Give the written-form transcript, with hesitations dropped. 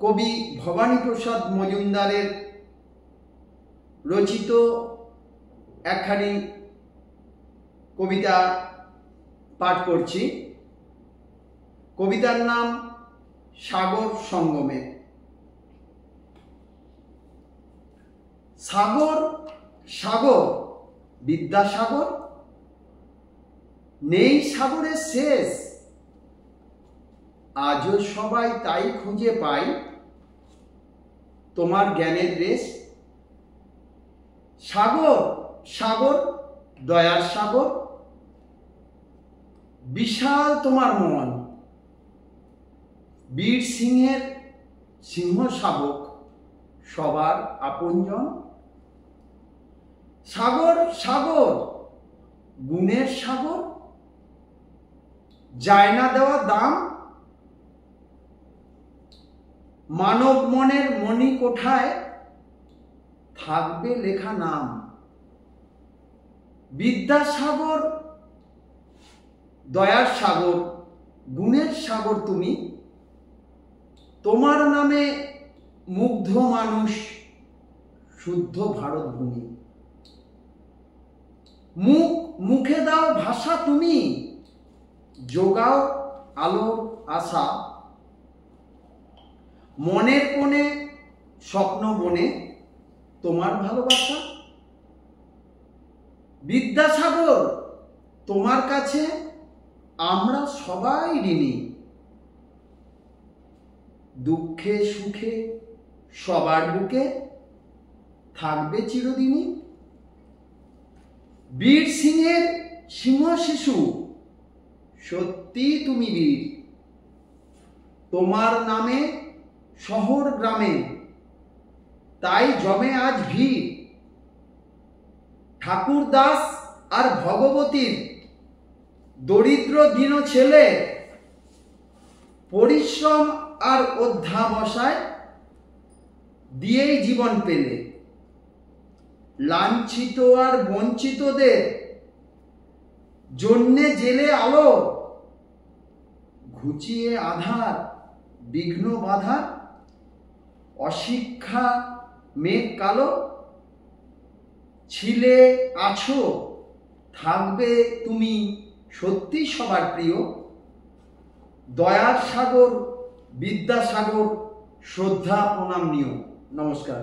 কবি ভবানীপ্রসাদ মজুমদারের রচিত একখানি কবিতা পাঠ করছি। কবিতার নাম সাগর সঙ্গমে। সাগর সাগর বিদ্যাসাগর, নেই সাগরের শেষ, আজও সবাই তাই খুঁজে পাই তোমার জ্ঞানের রেশ। সাগর সাগর দয়ার সাগর, বিশাল তোমার মন, বীর সিংহের সিংহ শাবক, সবার আপনজন। সাগর সাগর গুণের সাগর, যায় না দেওয়া দাম, মানব মনের মণি কোঠায় থাকবে লেখা নাম। বিদ্যাসাগর দয়ার সাগর, গুণের সাগর তুমি, তোমার নামে মুগ্ধ মানুষ শুদ্ধ ভারত ভূমি। মুখে দাও ভাষা তুমি, যোগাও আলোর আশা, মনের কোণে স্বপ্ন বনে তোমার ভালোবাসা। বিদ্যাসাগর তোমার কাছে আমরা সবাই ঋণী, দুঃখে সুখে সবার বুকে থাকবে চিরদিনই। বীর সিংহের সিংহ শিশু, সত্যি তুমি বীর, তোমার নামে শহর গ্রামে তাই জমে আজ ভিড়। ঠাকুর দাস আর ভগবতীর দরিদ্র দীন ছেলে, পরিশ্রম আর অধ্যাবসায় দিয়েই জীবন পেলে। লাঞ্ছিত আর বঞ্চিতদের জন্যে জেলে আলো, ঘুচিয়ে আধার বিঘ্ন বাধা, অশিক্ষা মেঘ কালো। ছিলে আছো থাকবে তুমি সত্যি সবার প্রিয়। দয়ার সাগর বিদ্যাসাগর, শ্রদ্ধা প্রণাম নিও। নমস্কার।